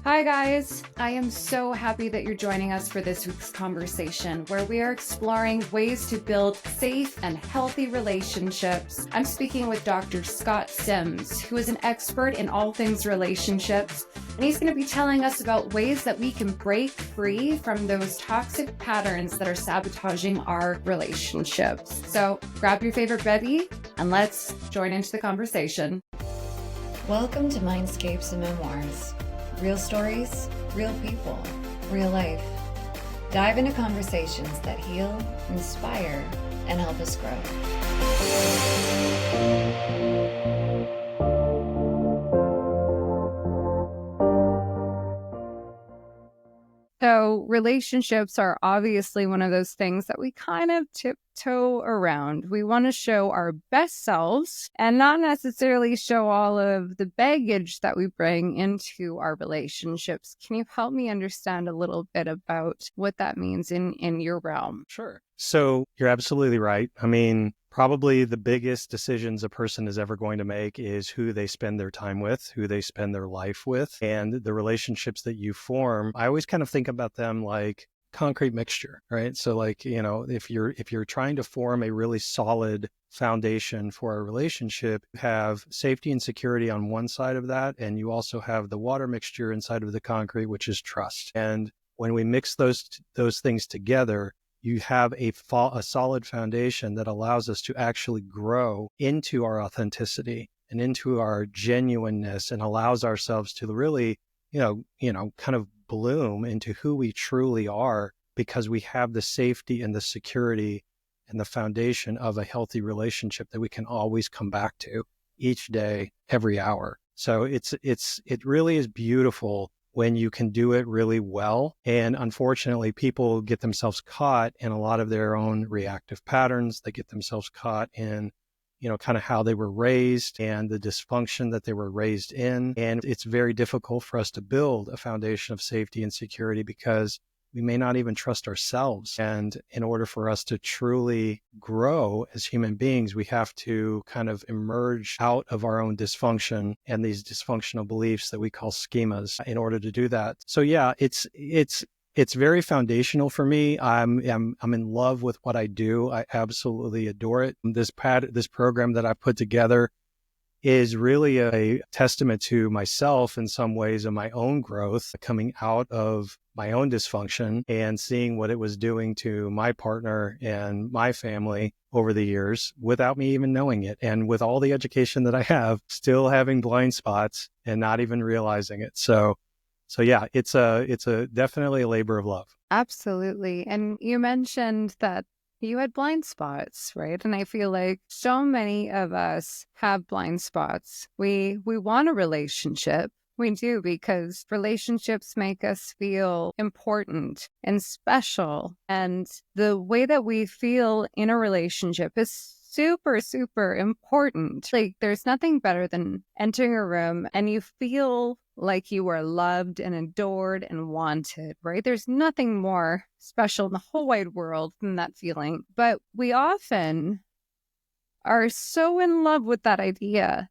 Hi, guys. I am so happy that you're joining us for this week's conversation where we are exploring ways to build safe and healthy relationships. I'm speaking with Dr. Scott Symes, who is an expert in all things relationships, and he's going to be telling us about ways that we can break free from those toxic patterns that are sabotaging our relationships. So grab your favorite bevy and let's join into the conversation. Welcome to Mindscapes and Memoirs. Real stories, real people, real life. Dive into conversations that heal, inspire, and help us grow. So relationships are obviously one of those things that we kind of tiptoe around. We want to show our best selves and not necessarily show all of the baggage that we bring into our relationships. Can you help me understand a little bit about what that means in your realm? Sure. So you're absolutely right. I mean, probably the biggest decisions a person is ever going to make is who they spend their time with, who they spend their life with, and the relationships that you form. I always kind of think about them like concrete mixture, right? So like, if you're trying to form a really solid foundation for a relationship, you have safety and security on one side of that, and you also have the water mixture inside of the concrete, which is trust. And when we mix those things together, you have a solid foundation that allows us to actually grow into our authenticity and into our genuineness, and allows ourselves to really, kind of bloom into who we truly are, because we have the safety and the security and the foundation of a healthy relationship that we can always come back to each day, every hour. So it really is beautiful when you can do it really well. And unfortunately, people get themselves caught in a lot of their own reactive patterns. They get themselves caught in, kind of how they were raised and the dysfunction that they were raised in. And it's very difficult for us to build a foundation of safety and security because we may not even trust ourselves. And in order for us to truly grow as human beings, we have to kind of emerge out of our own dysfunction and these dysfunctional beliefs that we call schemas in order to do that. So yeah, it's very foundational for me. I'm in love with what I do. I absolutely adore it. This program that I put together is really a testament to myself in some ways and my own growth, coming out of my own dysfunction and seeing what it was doing to my partner and my family over the years without me even knowing it. And with all the education that I have, still having blind spots and not even realizing it. So yeah, it's definitely a labor of love. Absolutely. And you mentioned that you had blind spots, right? And I feel like so many of us have blind spots. We want a relationship. We do, because relationships make us feel important and special. And the way that we feel in a relationship is super, super important. Like, there's nothing better than entering a room and you feel like you are loved and adored and wanted, right? There's nothing more special in the whole wide world than that feeling. But we often are so in love with that idea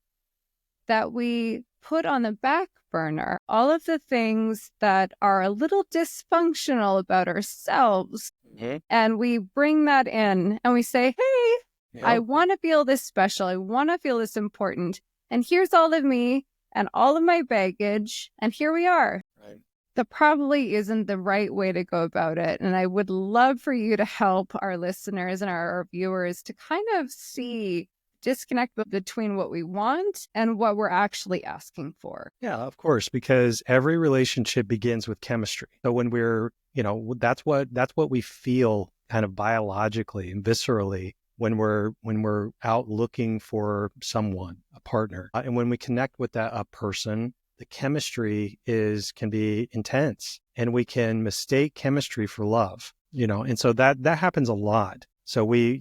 that we put on the back burner all of the things that are a little dysfunctional about ourselves. Mm-hmm. And we bring that in and we say, hey, Yep. I want to feel this special. I want to feel this important. And here's all of me and all of my baggage. And here we are. Right. That probably isn't the right way to go about it. And I would love for you to help our listeners and our viewers to kind of see disconnect between what we want and what we're actually asking for. Yeah, of course, because every relationship begins with chemistry. So when we're, that's what we feel kind of biologically and viscerally when we're out looking for someone, a partner. And when we connect with a person, the chemistry can be intense, and we can mistake chemistry for love, and so that happens a lot. So we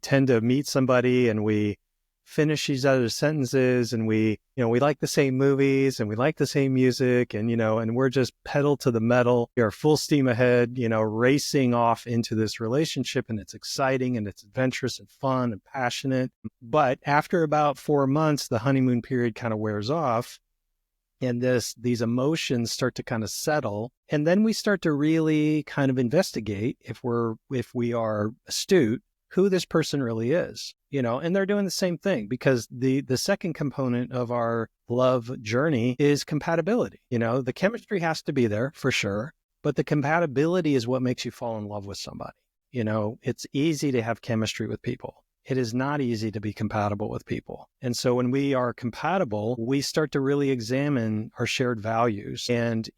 tend to meet somebody and we finish each other's sentences, and we like the same movies and we like the same music, and and we're just pedal to the metal. We are full steam ahead, racing off into this relationship, and it's exciting and it's adventurous and fun and passionate. But after about 4 months, the honeymoon period kind of wears off, and these emotions start to kind of settle, and then we start to really kind of investigate, if we are astute, who this person really is, and they're doing the same thing, because the second component of our love journey is compatibility. The chemistry has to be there for sure, but the compatibility is what makes you fall in love with somebody. It's easy to have chemistry with people. It is not easy to be compatible with people. And so when we are compatible, we start to really examine our shared values. And,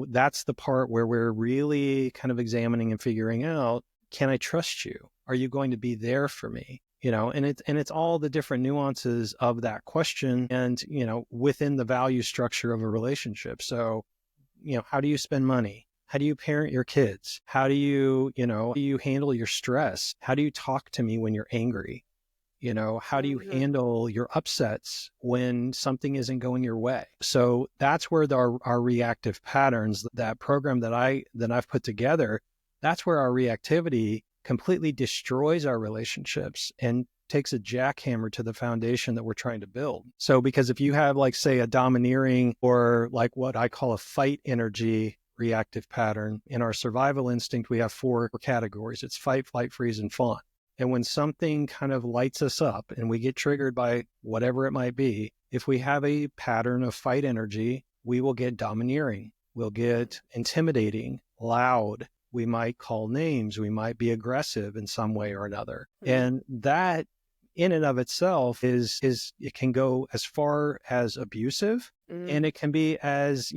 that's the part where we're really kind of examining and figuring out, can I trust you? Are you going to be there for me? And it's all the different nuances of that question and, within the value structure of a relationship. So, how do you spend money? How do you parent your kids? How do you handle your stress? How do you talk to me when you're angry? How do you handle your upsets when something isn't going your way? So that's where our reactive patterns, that program that I've put together, that's where our reactivity completely destroys our relationships and takes a jackhammer to the foundation that we're trying to build. So because if you have, like, say, a domineering, or like what I call a fight energy reactive pattern, in our survival instinct, we have 4 categories. It's fight, flight, freeze, and fawn. And when something kind of lights us up and we get triggered by whatever it might be, if we have a pattern of fight energy, we will get domineering. We'll get intimidating, loud. We might call names. We might be aggressive in some way or another. And that in and of itself is it can go as far as abusive, and it can be as,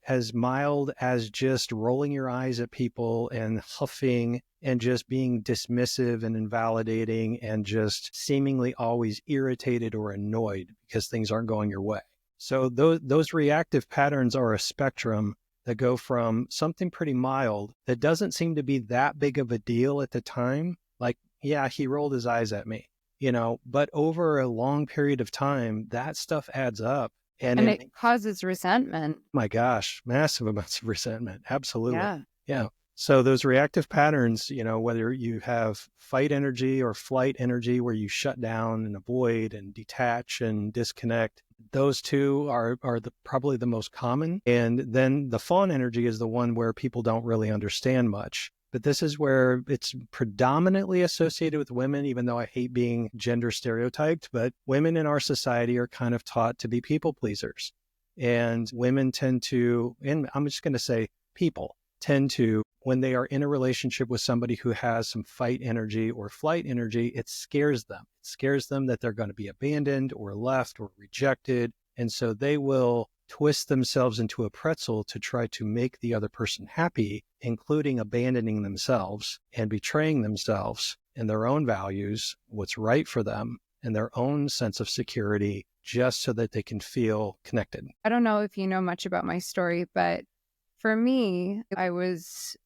as mild as just rolling your eyes at people and huffing and just being dismissive and invalidating and just seemingly always irritated or annoyed because things aren't going your way. So those reactive patterns are a spectrum that go from something pretty mild that doesn't seem to be that big of a deal at the time, like, yeah, he rolled his eyes at me, but over a long period of time, that stuff adds up. And it causes resentment. My gosh, massive amounts of resentment. Absolutely. Yeah. So those reactive patterns, whether you have fight energy or flight energy, where you shut down and avoid and detach and disconnect, those two are probably the most common. And then the fawn energy is the one where people don't really understand much. But this is where it's predominantly associated with women, even though I hate being gender stereotyped. But women in our society are kind of taught to be people pleasers. And women tend to, and I'm just going to say people tend to, when they are in a relationship with somebody who has some fight energy or flight energy, it scares them. It scares them that they're going to be abandoned or left or rejected. And so they will twist themselves into a pretzel to try to make the other person happy, including abandoning themselves and betraying themselves and their own values, what's right for them, and their own sense of security, just so that they can feel connected. I don't know if you know much about my story, but for me, I was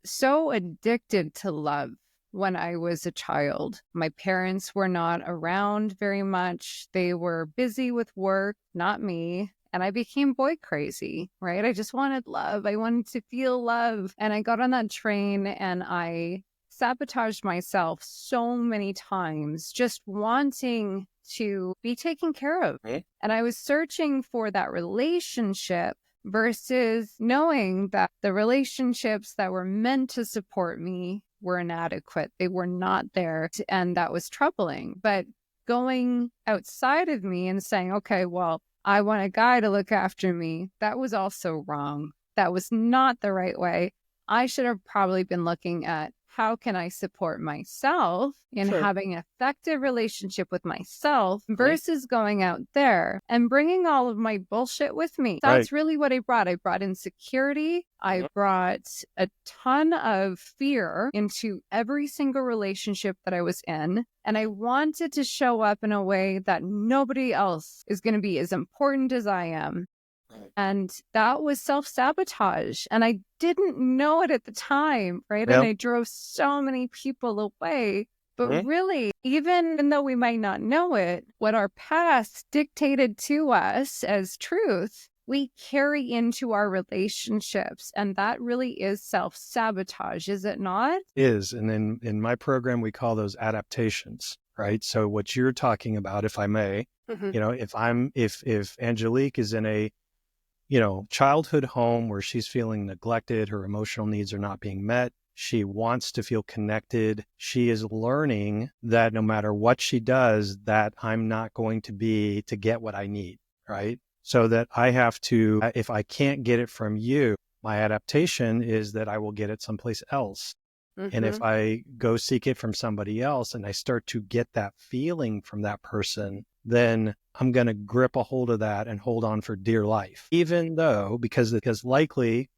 so addicted to love when I was a child. My parents were not around very much. They were busy with work, not me. And I became boy crazy, right? I just wanted love. I wanted to feel love. And I got on that train and I sabotaged myself so many times, just wanting to be taken care of. Right. And I was searching for that relationship versus knowing that the relationships that were meant to support me were inadequate. They were not there. And that was troubling. But going outside of me and saying, okay, well, I want a guy to look after me, that was also wrong. That was not the right way. I should have probably been looking at, how can I support myself in having an effective relationship with myself versus going out there and bringing all of my bullshit with me. That's really what I brought. I brought insecurity. I brought a ton of fear into every single relationship that I was in. And I wanted to show up in a way that nobody else is going to be as important as I am. And that was self-sabotage. And I didn't know it at the time, right? And I drove so many people away. But really, even though we might not know it, what our past dictated to us as truth, we carry into our relationships. And that really is self-sabotage, is it not? It is. And then in my program, we call those adaptations, right? So what you're talking about, if I may, if Angelique is in a childhood home where she's feeling neglected, her emotional needs are not being met. She wants to feel connected. She is learning that no matter what she does, that I'm not going to get what I need, right? So that I have to, if I can't get it from you, my adaptation is that I will get it someplace else. And if Mm-hmm. I go seek it from somebody else and I start to get that feeling from that person, then I'm going to grip a hold of that and hold on for dear life. Even though, because likely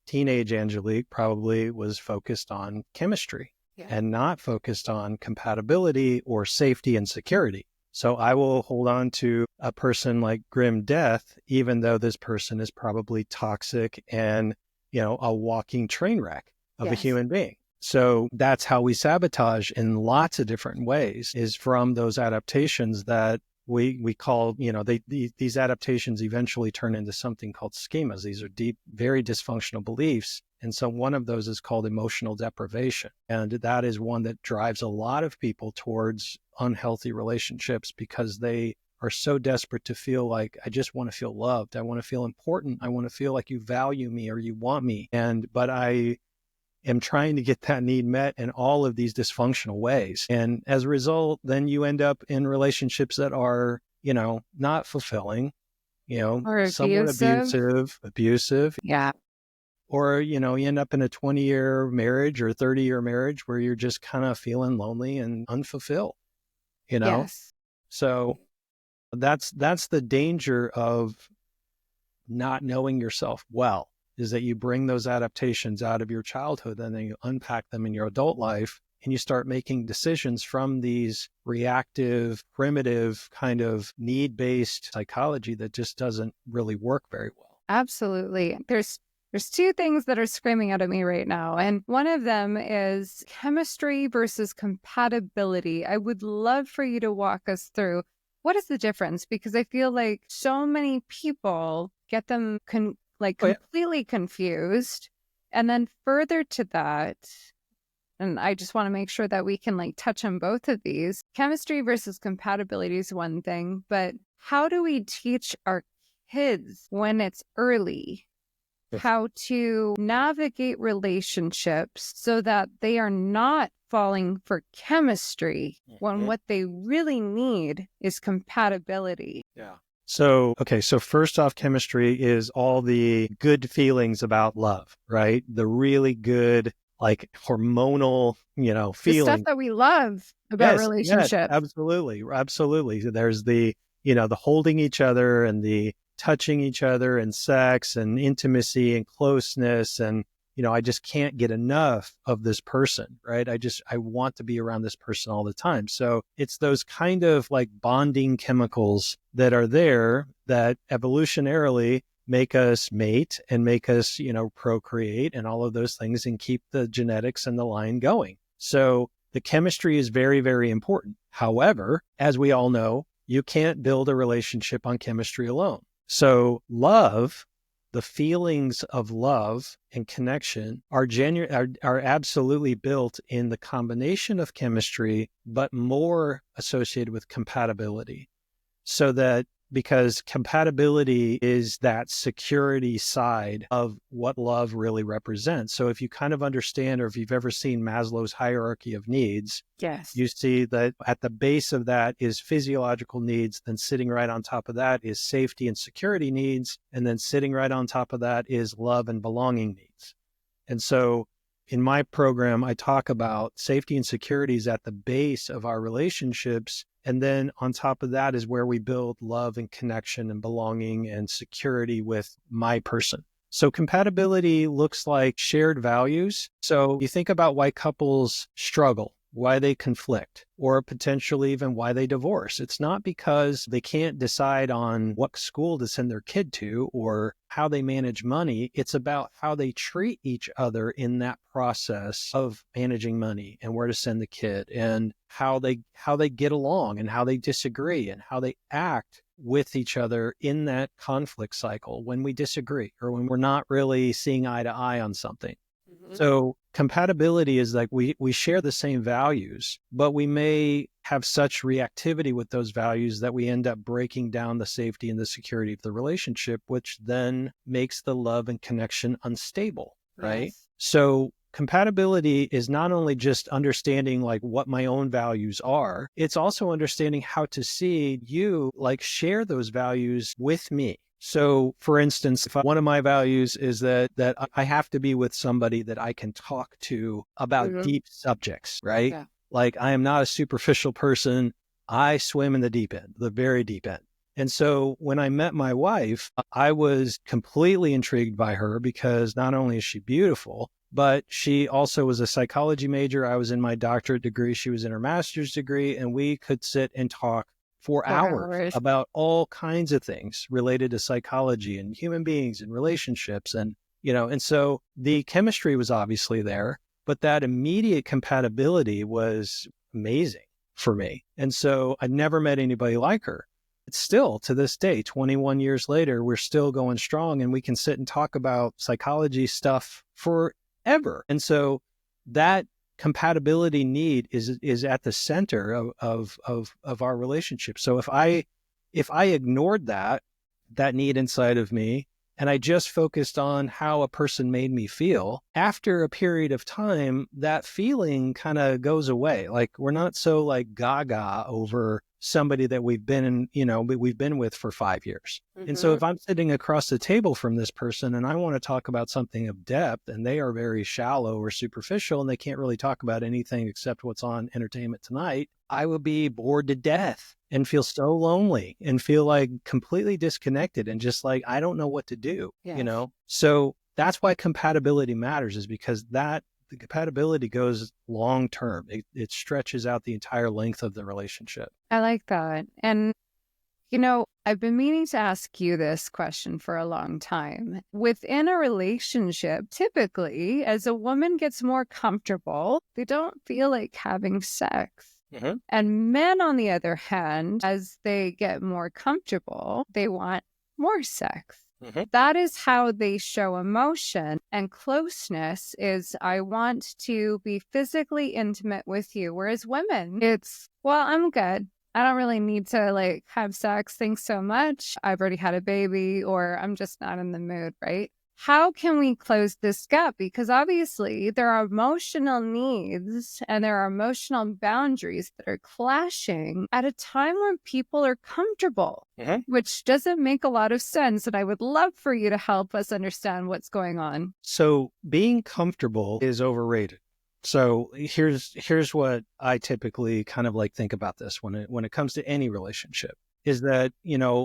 teenage Angelique probably was focused on chemistry and not focused on compatibility or safety and security. So I will hold on to a person like grim death, even though this person is probably toxic and, a walking train wreck of a Yes. human being. So that's how we sabotage in lots of different ways, is from those adaptations that we call, these adaptations eventually turn into something called schemas. These are deep, very dysfunctional beliefs. And so one of those is called emotional deprivation. And that is one that drives a lot of people towards unhealthy relationships, because they are so desperate to feel like, I just want to feel loved. I want to feel important. I want to feel like you value me or you want me. But I am trying to get that need met in all of these dysfunctional ways. And as a result, then you end up in relationships that are, not fulfilling, Or somewhat abusive, Yeah. or, you end up in a 20-year marriage or 30-year marriage where you're just kind of feeling lonely and unfulfilled, you know? Yes. So that's the danger of not knowing yourself well, is that you bring those adaptations out of your childhood and then you unpack them in your adult life and you start making decisions from these reactive, primitive kind of need-based psychology that just doesn't really work very well. Absolutely. There's two things that are screaming out at me right now. And one of them is chemistry versus compatibility. I would love for you to walk us through what is the difference, because I feel like so many people get them completely confused. And then further to that, and I just want to make sure that we can touch on both of these. Chemistry versus compatibility is one thing, but how do we teach our kids when it's early how to navigate relationships so that they are not falling for chemistry when what they really need is compatibility? Yeah. So first off, chemistry is all the good feelings about love, right? The really good, hormonal, The stuff feeling. that we love about Yes, relationships. absolutely. Absolutely. There's the holding each other and the touching each other and sex and intimacy and closeness. And, I just can't get enough of this person, right? I want to be around this person all the time. So it's those kind of bonding chemicals that are there that evolutionarily make us mate and make us, procreate and all of those things and keep the genetics and the line going. So the chemistry is very, very important. However, as we all know, you can't build a relationship on chemistry alone. So love, the feelings of love and connection are absolutely built in the combination of chemistry, but more associated with compatibility. So that, because compatibility is that security side of what love really represents. So if you kind of understand, or if you've ever seen Maslow's hierarchy of needs, Yes. you see that at the base of that is physiological needs. Then sitting right on top of that is safety and security needs. And then sitting right on top of that is love and belonging needs. And so in my program, I talk about safety and security is at the base of our relationships. And then on top of that is where we build love and connection and belonging and security with my person. So compatibility looks like shared values. So you think about why couples struggle, why they conflict, or potentially even why they divorce. It's not because they can't decide on what school to send their kid to or how they manage money. It's about how they treat each other in that process of managing money and where to send the kid, and how they get along and how they disagree and how they act with each other in that conflict cycle when we disagree or when we're not really seeing eye to eye on something. So compatibility is like we share the same values, but we may have such reactivity with those values that we end up breaking down the safety and the security of the relationship, which then makes the love and connection unstable, right? Yes. So compatibility is not only just understanding like what my own values are, it's also understanding how to see you like share those values with me. So for instance, if one of my values is that I have to be with somebody that I can talk to about Mhm. deep subjects, right? Yeah. Like I am not a superficial person. I swim in the deep end, the very deep end. And so when I met my wife, I was completely intrigued by her because not only is she beautiful, but she also was a psychology major. I was in my doctorate degree. She was in her master's degree, and we could sit and talk for For hours hours. about all kinds of things related to psychology and human beings and relationships. And so the chemistry was obviously there, but that immediate compatibility was amazing for me. And so I never met anybody like her. It's still to this day, 21 years later, we're still going strong and we can sit and talk about psychology stuff forever. And so that compatibility need is at the center of our relationship. So if I ignored that need inside of me and I just focused on how a person made me feel, after a period of time, that feeling kind of goes away. Like we're not so like gaga over somebody that we've been with for 5 years. And so Mhm. if I'm sitting across the table from this person and I want to talk about something of depth and they are very shallow or superficial and they can't really talk about anything except what's on Entertainment Tonight, I would be bored to death and feel so lonely and feel like completely disconnected and just like, I don't know what to do, Yes. So that's why compatibility matters, is because the compatibility goes long term. It stretches out the entire length of the relationship. I like that. And, I've been meaning to ask you this question for a long time. Within a relationship, typically, as a woman gets more comfortable, they don't feel like having sex. Mhm. And men, on the other hand, as they get more comfortable, they want more sex. Mhm. That is how they show emotion. And closeness is, I want to be physically intimate with you. Whereas women, it's, well, I'm good. I don't really need to like have sex. Thanks so much. I've already had a baby, or I'm just not in the mood, right? How can we close this gap? Because obviously there are emotional needs and there are emotional boundaries that are clashing at a time when people are comfortable, Mhm. which doesn't make a lot of sense. And I would love for you to help us understand what's going on. So being comfortable is overrated. So here's what I typically kind of like think about this when it comes to any relationship, is that,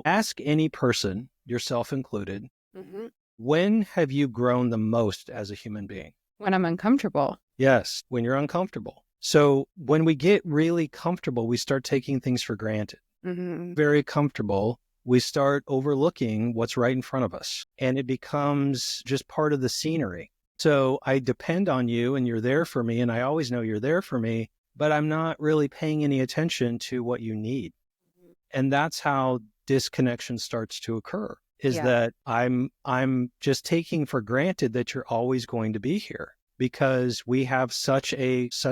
ask any person, yourself included, Mhm. when have you grown the most as a human being? When I'm uncomfortable. Yes, when you're uncomfortable. So when we get really comfortable, we start taking things for granted. Mhm. Very comfortable, we start overlooking what's right in front of us, and it becomes just part of the scenery. So I depend on you and you're there for me, and I always know you're there for me, but I'm not really paying any attention to what you need. And that's how disconnection starts to occur, is Yeah. that I'm just taking for granted that you're always going to be here because we have such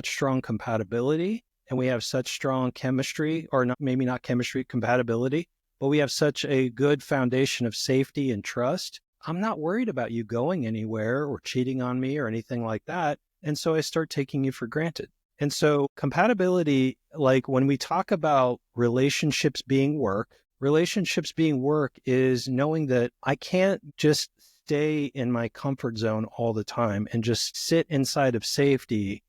strong compatibility and we have such strong chemistry, or not, maybe not chemistry, compatibility, but we have such a good foundation of safety and trust. I'm not worried about you going anywhere or cheating on me or anything like that. And so I start taking you for granted. And so compatibility, like when we talk about relationships being work is knowing that I can't just stay in my comfort zone all the time and just sit inside of safety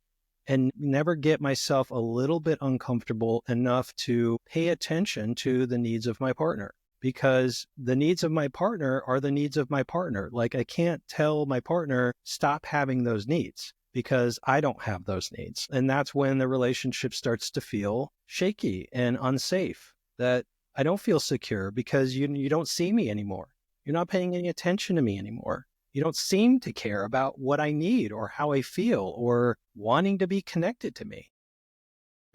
and never get myself a little bit uncomfortable enough to pay attention to the needs of my partner. Because the needs of my partner are the needs of my partner. Like I can't tell my partner, stop having those needs, because I don't have those needs. And that's when the relationship starts to feel shaky and unsafe, that I don't feel secure because you don't see me anymore. You're not paying any attention to me anymore. You don't seem to care about what I need or how I feel or wanting to be connected to me.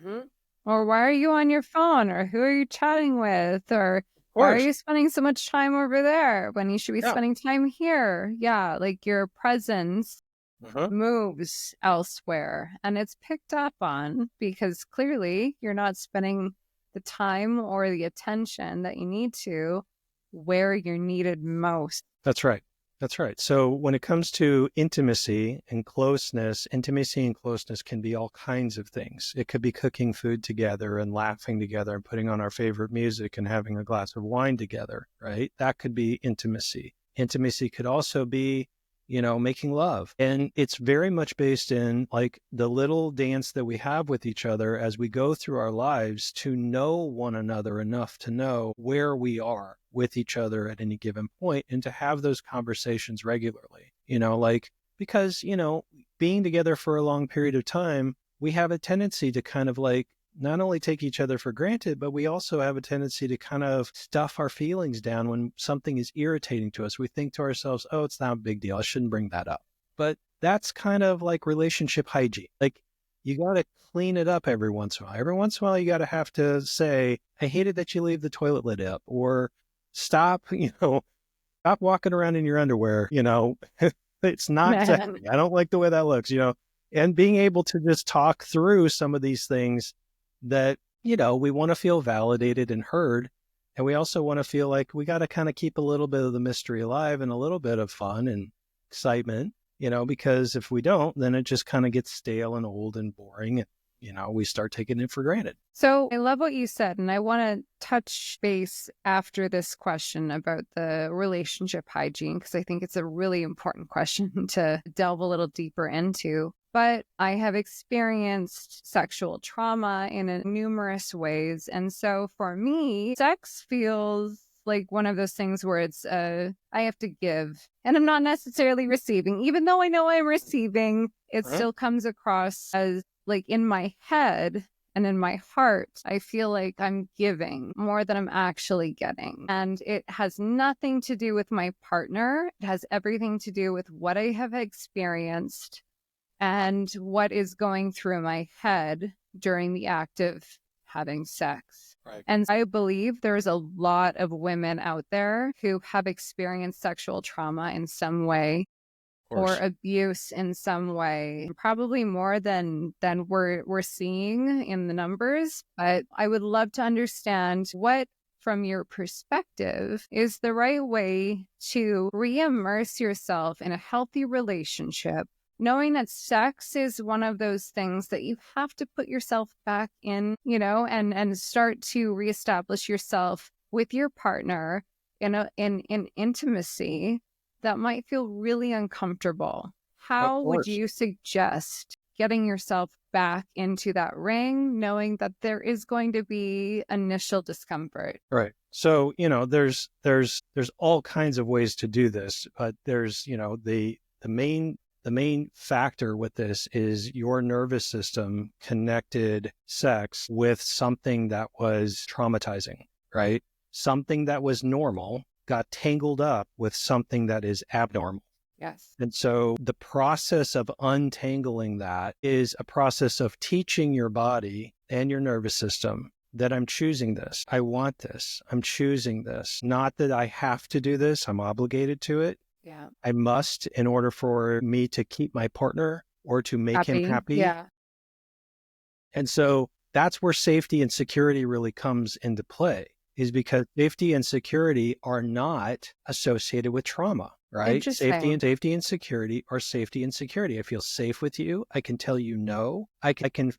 Mhm. Or why are you on your phone? Or who are you chatting with? Or Of why are course. you spending so much time over there when you should be Yeah. spending time here? Yeah, like your presence Uh-huh. moves elsewhere. And it's picked up on because clearly you're not spending the time or the attention that you need to where you're needed most. That's right. That's right. So when it comes to intimacy and closeness, intimacy and closeness can be all kinds of things. It could be cooking food together and laughing together and putting on our favorite music and having a glass of wine together, right? That could be intimacy. Intimacy could also be, making love. And it's very much based in like the little dance that we have with each other as we go through our lives to know one another enough to know where we are with each other at any given point and to have those conversations regularly, because, being together for a long period of time, we have a tendency to kind of like not only take each other for granted, but we also have a tendency to kind of stuff our feelings down when something is irritating to us. We think to ourselves, oh, it's not a big deal. I shouldn't bring that up. But that's kind of like relationship hygiene. Like you got to clean it up every once in a while. Every once in a while, you got to have to say, I hated that you leave the toilet lid up, or stop walking around in your underwear. It's not sexy. I don't like the way that looks, and being able to just talk through some of these things that, we want to feel validated and heard. And we also want to feel like we got to kind of keep a little bit of the mystery alive and a little bit of fun and excitement, because if we don't, then it just kind of gets stale and old and boring. And, we start taking it for granted. So I love what you said. And I want to touch base after this question about the relationship hygiene, because I think it's a really important question to delve a little deeper into. But I have experienced sexual trauma in numerous ways. And so for me, sex feels like one of those things where it's I have to give and I'm not necessarily receiving. Even though I know I'm receiving, it still comes across as like in my head and in my heart, I feel like I'm giving more than I'm actually getting. And it has nothing to do with my partner. It has everything to do with what I have experienced and what is going through my head during the act of having sex. Right. And I believe there's a lot of women out there who have experienced sexual trauma in some way or abuse in some way, probably more than we're seeing in the numbers. But I would love to understand what, from your perspective, is the right way to re-immerse yourself in a healthy relationship, knowing that sex is one of those things that you have to put yourself back in, and start to reestablish yourself with your partner in intimacy that might feel really uncomfortable. How would you suggest getting yourself back into that ring, knowing that there is going to be initial discomfort? Right. So, there's all kinds of ways to do this, but there's, the main factor with this is your nervous system connected sex with something that was traumatizing, right? Something that was normal got tangled up with something that is abnormal. Yes. And so the process of untangling that is a process of teaching your body and your nervous system that I'm choosing this. I want this. I'm choosing this. Not that I have to do this. I'm obligated to it. Yeah. I must in order for me to keep my partner or to make him happy. Yeah. And so that's where safety and security really comes into play, is because safety and security are not associated with trauma, right? Safety and security are safety and security. I feel safe with you. I can tell you no. I can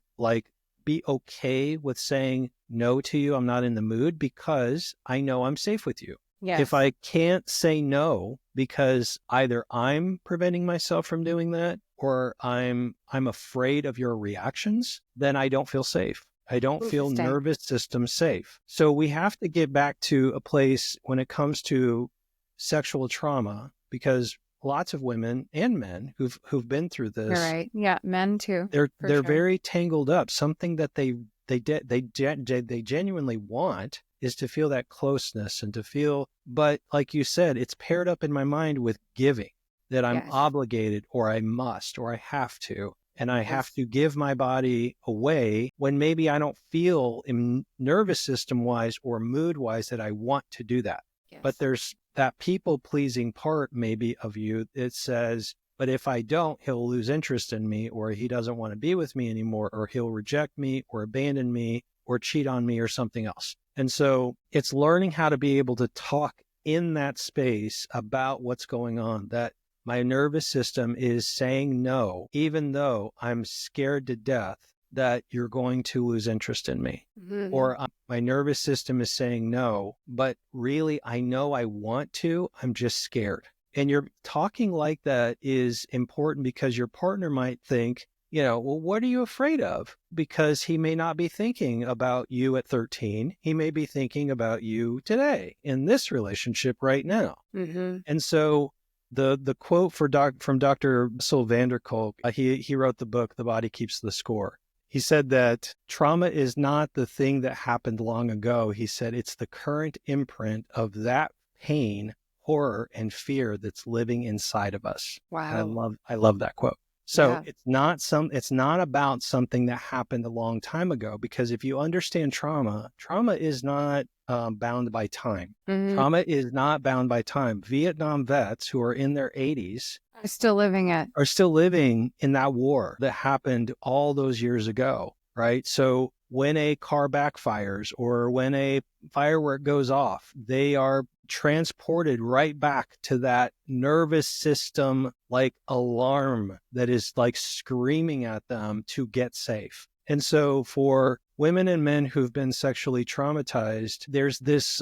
be okay with saying no to you. I'm not in the mood because I know I'm safe with you. Yes. If I can't say no because either I'm preventing myself from doing that or I'm afraid of your reactions, then I don't feel safe. I don't feel nervous system safe. So we have to get back to a place when it comes to sexual trauma, because lots of women and men who've been through this. You're right. Yeah, men too. They're very tangled up. Something that they genuinely want is to feel that closeness and to feel, but like you said, it's paired up in my mind with giving, that I'm obligated or I must or I have to. And I have to give my body away when maybe I don't feel nervous system wise or mood wise that I want to do that. Yes. But there's that people pleasing part maybe of you that says, But if I don't, he'll lose interest in me, or he doesn't want to be with me anymore, or he'll reject me or abandon me or cheat on me or something else. And so it's learning how to be able to talk in that space about what's going on, that my nervous system is saying no, even though I'm scared to death that you're going to lose interest in me. Mhm. Or my nervous system is saying no, but really I know I want to, I'm just scared. And you're talking like that is important because your partner might think, well, what are you afraid of? Because he may not be thinking about you at 13. He may be thinking about you today in this relationship right now. Mm-hmm. And so the quote from Dr. Sylvander Kolk, he wrote the book, The Body Keeps the Score. He said that trauma is not the thing that happened long ago. He said it's the current imprint of that pain, horror, and fear that's living inside of us. Wow. And I love that quote. So Yeah. it's not about something that happened a long time ago, because if you understand trauma is not bound by time. Mm-hmm. Trauma is not bound by time. Vietnam vets who are in their 80s I'm still living it. are still living in that war that happened all those years ago, right? So when a car backfires or when a firework goes off, they are transported right back to that nervous system, like alarm that is like screaming at them to get safe. And so for women and men who've been sexually traumatized, there's this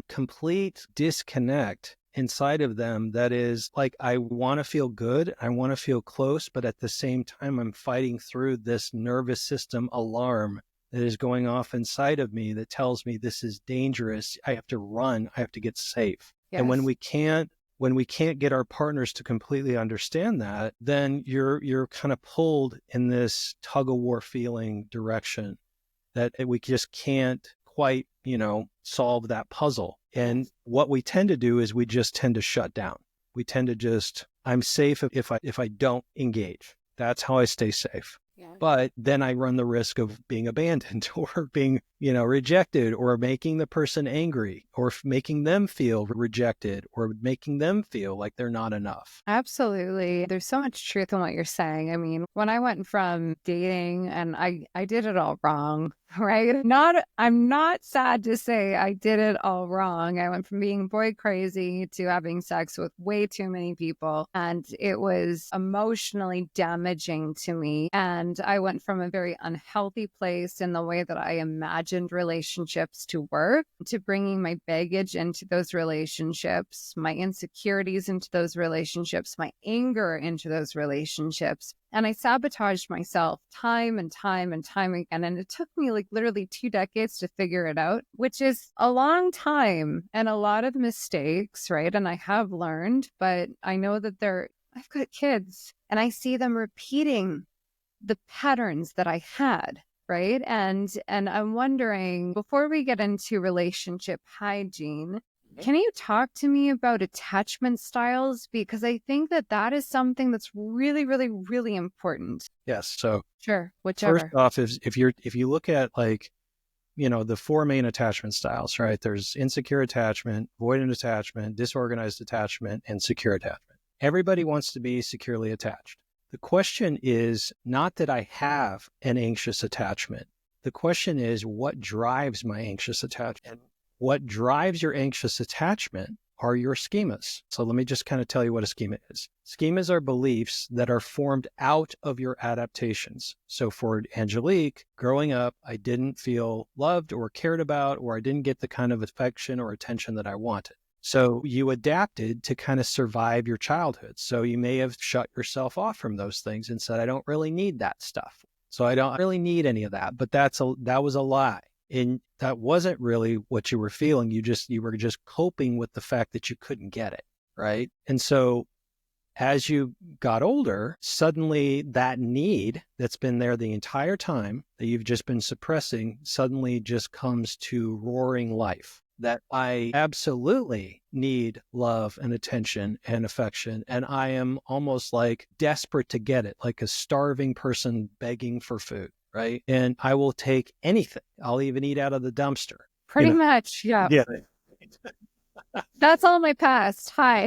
complete disconnect inside of them that is like, I want to feel good, I want to feel close, but at the same time, I'm fighting through this nervous system alarm that is going off inside of me that tells me this is dangerous. I have to run. I have to get safe. Yes. And when we can't get our partners to completely understand that, then you're kind of pulled in this tug of war feeling direction that we just can't quite, solve that puzzle. And what we tend to do is we just tend to shut down. We tend to just, I'm safe if I don't engage. That's how I stay safe. Yeah. But then I run the risk of being abandoned or being, rejected, or making the person angry, or making them feel rejected, or making them feel like they're not enough. Absolutely. There's so much truth in what you're saying. I mean, when I went from dating, and I did it all wrong, right? I'm not sad to say I did it all wrong. I went from being boy crazy to having sex with way too many people, and it was emotionally damaging to me. And I went from a very unhealthy place in the way that I imagined relationships to work, to bringing my baggage into those relationships, my insecurities into those relationships, my anger into those relationships. And I sabotaged myself time and time and time again. And it took me like literally 2 decades to figure it out, which is a long time and a lot of mistakes, right? And I have learned, but I know that I've got kids and I see them repeating the patterns that I had, right? And I'm wondering, before we get into relationship hygiene, can you talk to me about attachment styles? Because I think that is something that's really, really, really important. Yes. So sure, whichever. First off, if you look at the 4 main attachment styles, right? There's insecure attachment, avoidant attachment, disorganized attachment, and secure attachment. Everybody wants to be securely attached. The question is not that I have an anxious attachment. The question is, what drives my anxious attachment? What drives your anxious attachment are your schemas. So let me just kind of tell you what a schema is. Schemas are beliefs that are formed out of your adaptations. So for Angelique, growing up, I didn't feel loved or cared about, or I didn't get the kind of affection or attention that I wanted. So you adapted to kind of survive your childhood. So you may have shut yourself off from those things and said, I don't really need that stuff. So I don't really need any of that. But that was a lie. And that wasn't really what you were feeling. You were just coping with the fact that you couldn't get it, right? And so as you got older, suddenly that need that's been there the entire time that you've just been suppressing suddenly just comes to roaring life. That I absolutely need love and attention and affection. And I am almost like desperate to get it, like a starving person begging for food. Right. And I will take anything. I'll even eat out of the dumpster. Pretty much. Yeah. Yeah. That's all my past. Hi.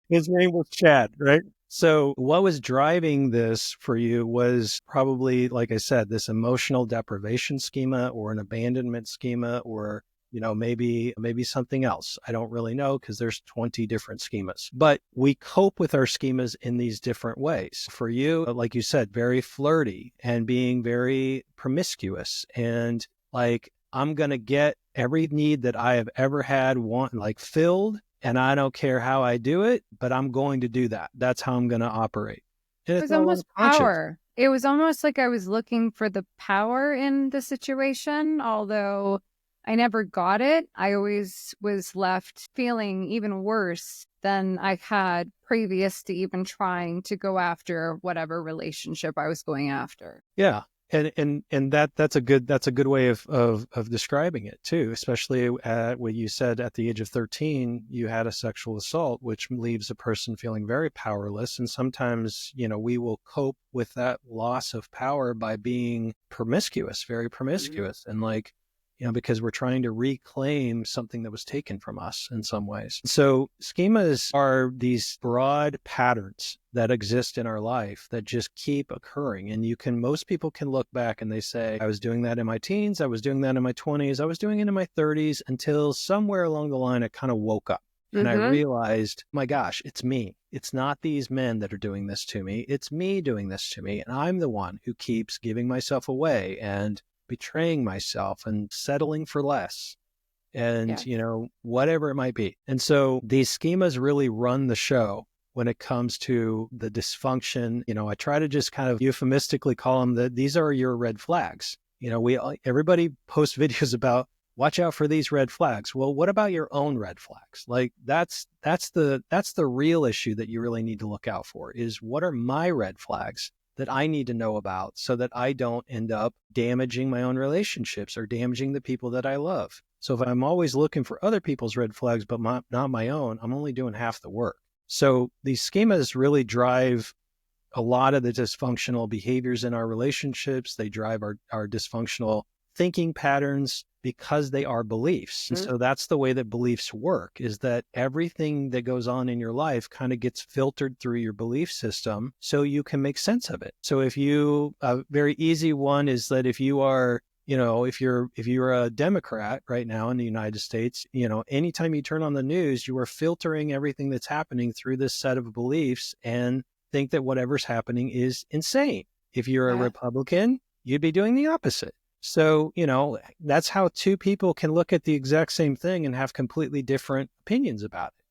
His name was Chad, right? So what was driving this for you was probably, like I said, this emotional deprivation schema or an abandonment schema, or maybe something else. I don't really know because there's 20 different schemas. But we cope with our schemas in these different ways. For you, like you said, very flirty and being very promiscuous, and like, I'm going to get every need that I have ever had filled, and I don't care how I do it, but I'm going to do that. That's how I'm going to operate. And It it's was all almost unconscious. power. It was almost like I was looking for the power in the situation, although I never got it. I always was left feeling even worse than I had previous to even trying to go after whatever relationship I was going after. Yeah. And that's a good way of describing it too, especially at what you said at the age of 13, you had a sexual assault, which leaves a person feeling very powerless. And sometimes, we will cope with that loss of power by being promiscuous, very promiscuous. And like, because we're trying to reclaim something that was taken from us in some ways. So schemas are these broad patterns that exist in our life that just keep occurring. And most people can look back and they say, I was doing that in my teens, I was doing that in my 20s, I was doing it in my 30s, until somewhere along the line, I kind of woke up. And I realized, my gosh, it's me. It's not these men that are doing this to me. It's me doing this to me. And I'm the one who keeps giving myself away and betraying myself and settling for less and, Yes. whatever it might be. And so these schemas really run the show when it comes to the dysfunction. I try to just kind of euphemistically call them that these are your red flags. Everybody posts videos about watch out for these red flags. Well, what about your own red flags? Like that's the real issue that you really need to look out for, is what are my red flags that I need to know about so that I don't end up damaging my own relationships or damaging the people that I love. So if I'm always looking for other people's red flags, but not my own, I'm only doing half the work. So these schemas really drive a lot of the dysfunctional behaviors in our relationships. They drive our dysfunctional thinking patterns because they are beliefs. And so that's the way that beliefs work, is that everything that goes on in your life kind of gets filtered through your belief system so you can make sense of it. So a very easy one is that if you are, if you're a Democrat right now in the United States, anytime you turn on the news, you are filtering everything that's happening through this set of beliefs and think that whatever's happening is insane. If you're a Republican, you'd be doing the opposite. So, that's how two people can look at the exact same thing and have completely different opinions about it.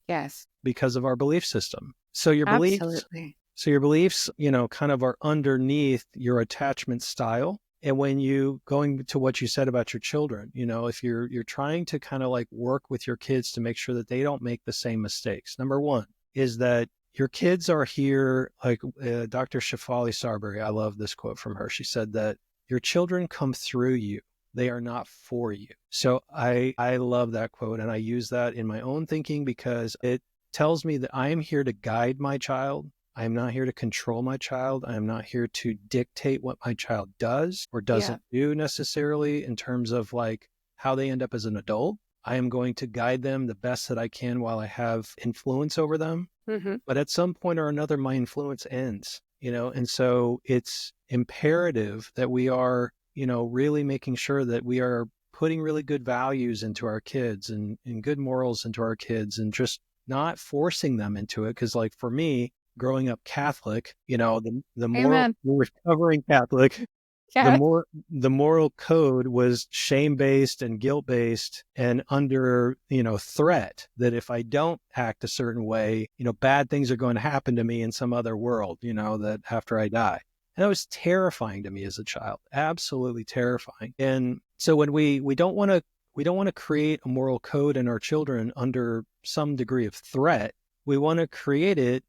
Yes. Because of our belief system. So your Absolutely. beliefs, kind of are underneath your attachment style. And when going to what you said about your children, if you're trying to kind of like work with your kids to make sure that they don't make the same mistakes. Number one is that your kids are here, like Dr. Shefali Sarbury. I love this quote from her. She said that your children come through you. They are not for you. So I love that quote. And I use that in my own thinking because it tells me that I am here to guide my child. I am not here to control my child. I am not here to dictate what my child does or doesn't do necessarily in terms of like how they end up as an adult. I am going to guide them the best that I can while I have influence over them. But at some point or another, my influence ends, and so it's imperative that we are, really making sure that we are putting really good values into our kids and good morals into our kids and just not forcing them into it. Cause like for me, growing up Catholic, the moral, Amen. recovering Catholic, Yes. the moral code was shame-based and guilt-based and under, threat that if I don't act a certain way, bad things are going to happen to me in some other world, that after I die. And that was terrifying to me as a child, absolutely terrifying. And so when we don't want to create a moral code in our children under some degree of threat, we want to create it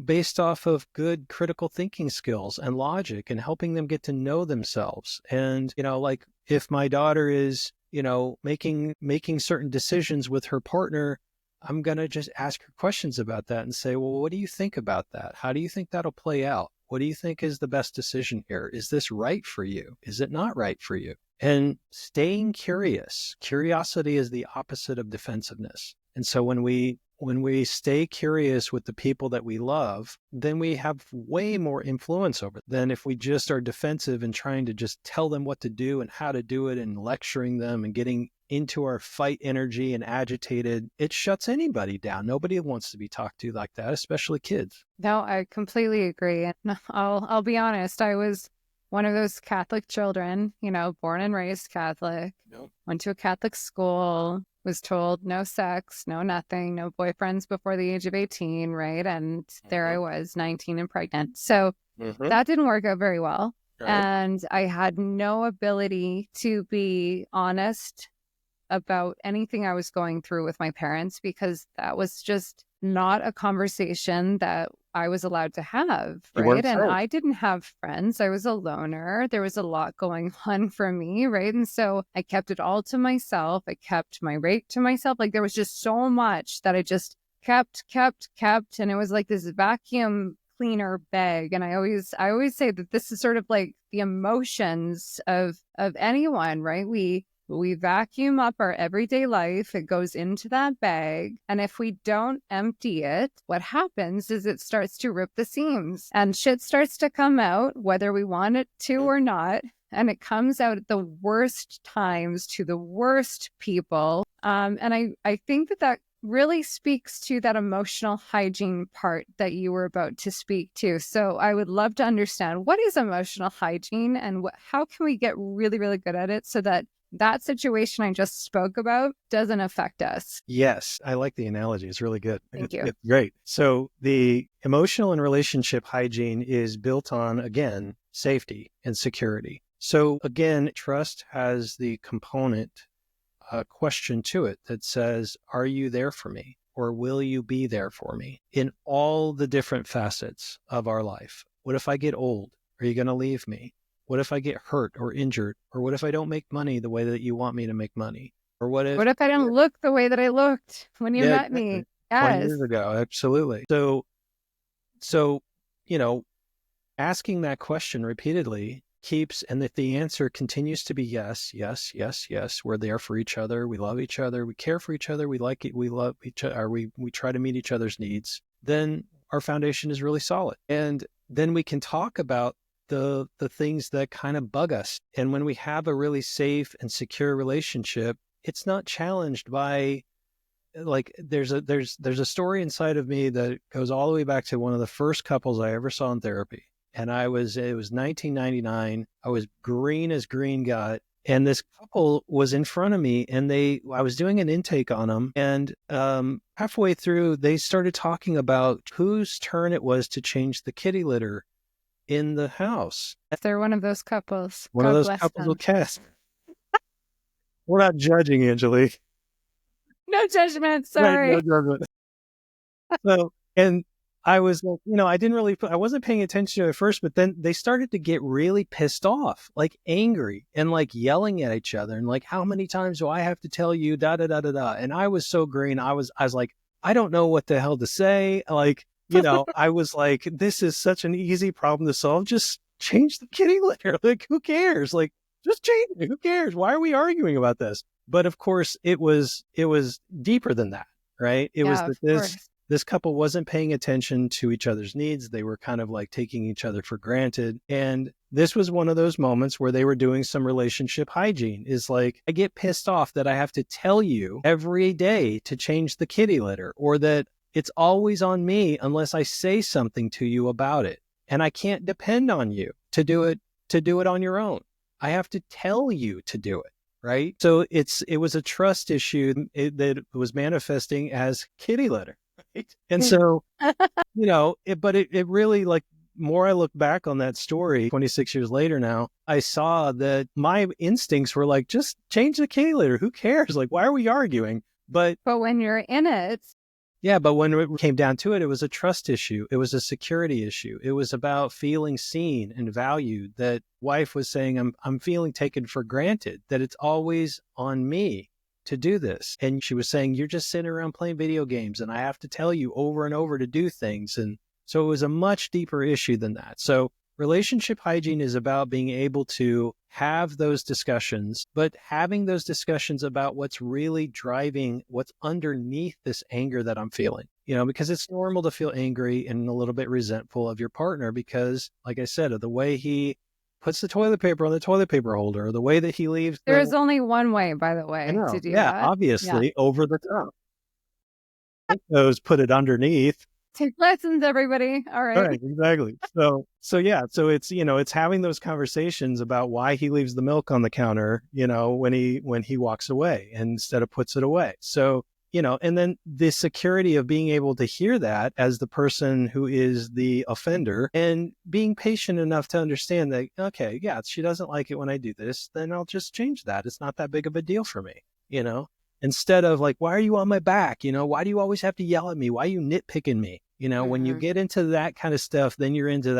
based off of good critical thinking skills and logic and helping them get to know themselves. And, like if my daughter is, making certain decisions with her partner, I'm going to just ask her questions about that and say, well, what do you think about that? How do you think that'll play out? What do you think is the best decision here? Is this right for you? Is it not right for you? And staying curious. Curiosity is the opposite of defensiveness. And so when we when we stay curious with the people that we love, then we have way more influence over than if we just are defensive and trying to just tell them what to do and how to do it and lecturing them and getting into our fight energy and agitated. It shuts anybody down. Nobody wants to be talked to like that, especially kids. No, I completely agree. And I'll be honest, I was one of those Catholic children, born and raised Catholic, went to a Catholic school, was told no sex, no nothing, no boyfriends before the age of 18, right? And there I was, 19 and pregnant. So that didn't work out very well. Right. And I had no ability to be honest about anything I was going through with my parents, because that was just not a conversation that I was allowed to have, right? And I didn't have friends. I was a loner. There was a lot going on for me, right? And so I kept it all to myself. I kept my rate to myself. Like, there was just so much that I just kept. And it was like this vacuum cleaner bag. And I always say that this is sort of like the emotions of anyone, right? We vacuum up our everyday life. It goes into that bag. And if we don't empty it, what happens is it starts to rip the seams and shit starts to come out, whether we want it to or not. And it comes out at the worst times to the worst people. And I think that really speaks to that emotional hygiene part that you were about to speak to. So I would love to understand, what is emotional hygiene and how can we get really, really good at it so that situation I just spoke about doesn't affect us? Yes, I like the analogy. It's really good. Thank you. It's great. So the emotional and relationship hygiene is built on, again, safety and security. So again, trust has the component question to it that says, are you there for me? Or will you be there for me in all the different facets of our life? What if I get old? Are you going to leave me? What if I get hurt or injured? Or what if I don't make money the way that you want me to make money? Or what if I don't look the way that I looked when you met me? Yes. 20 years ago, absolutely. So, asking that question repeatedly keeps, and if the answer continues to be yes, we're there for each other, we love each other, we care for each other, we like it, we love each other, we try to meet each other's needs, then our foundation is really solid. And then we can talk about the things that kind of bug us. And when we have a really safe and secure relationship, it's not challenged by, like, there's a story inside of me that goes all the way back to one of the first couples I ever saw in therapy. And it was 1999. I was green as green got. And this couple was in front of me and I was doing an intake on them. And halfway through, they started talking about whose turn it was to change the kitty litter in the house. They're one of those couples. One of those couples with cats. We're not judging, Angelique. No judgment. Sorry. Right, no judgment. So, and I was like, I wasn't paying attention to it at first, but then they started to get really pissed off, like angry and like yelling at each other. And like, how many times do I have to tell you, da, da, da, da, da. And I was so green. I was like, I don't know what the hell to say. Like, I was like, this is such an easy problem to solve. Just change the kitty litter. Like, who cares? Like, just change it. Who cares? Why are we arguing about this? But of course it was deeper than that, right? It was that this couple wasn't paying attention to each other's needs. They were kind of like taking each other for granted. And this was one of those moments where they were doing some relationship hygiene. Is like, I get pissed off that I have to tell you every day to change the kitty litter, or that it's always on me unless I say something to you about it. And I can't depend on you to do it on your own. I have to tell you to do it. Right. So it was a trust issue that was manifesting as kitty litter. Right. And so, but it really, like, more I look back on that story 26 years later now, I saw that my instincts were like, just change the kitty litter. Who cares? Like, why are we arguing? But when you're in it. Yeah, but when it came down to it, it was a trust issue. It was a security issue. It was about feeling seen and valued. That wife was saying, I'm feeling taken for granted, that it's always on me to do this. And she was saying, you're just sitting around playing video games and I have to tell you over and over to do things. And so it was a much deeper issue than that. So Relationship hygiene is about being able to have those discussions, but having those discussions about what's really driving, what's underneath this anger that I'm feeling. Because it's normal to feel angry and a little bit resentful of your partner because, like I said, of the way he puts the toilet paper on the toilet paper holder, or the way that he leaves. There is only one way, by the way, to do that. Obviously, over the top. Those put it underneath. Take lessons, everybody. All right. Right, exactly. So it's, it's having those conversations about why he leaves the milk on the counter, when he walks away instead of puts it away. So, and then the security of being able to hear that as the person who is the offender and being patient enough to understand that, okay, yeah, she doesn't like it when I do this, then I'll just change that. It's not that big of a deal for me, instead of like, why are you on my back? Why do you always have to yell at me? Why are you nitpicking me? When you get into that kind of stuff, then you're into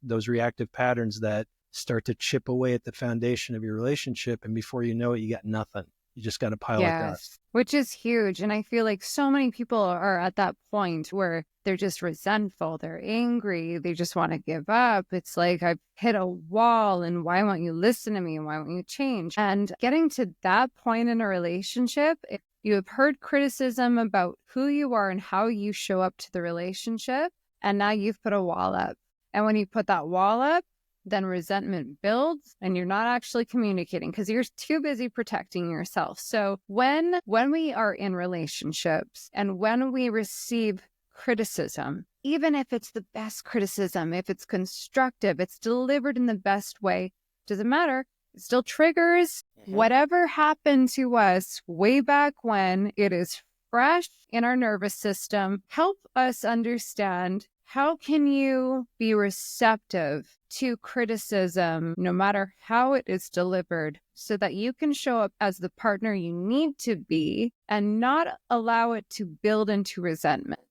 those reactive patterns that start to chip away at the foundation of your relationship. And before you know it, you got nothing. You just got a pile of dust. Which is huge. And I feel like so many people are at that point where they're just resentful. They're angry. They just want to give up. It's like, I've hit a wall and why won't you listen to me? And why won't you change? And getting to that point in a relationship, if you have heard criticism about who you are and how you show up to the relationship, and now you've put a wall up. And when you put that wall up, then resentment builds and you're not actually communicating because you're too busy protecting yourself. So when we are in relationships and when we receive criticism, even if it's the best criticism, if it's constructive, it's delivered in the best way, doesn't matter. It still triggers whatever happened to us way back when. It is fresh in our nervous system. Help us understand, how can you be receptive to criticism, no matter how it is delivered, so that you can show up as the partner you need to be and not allow it to build into resentment?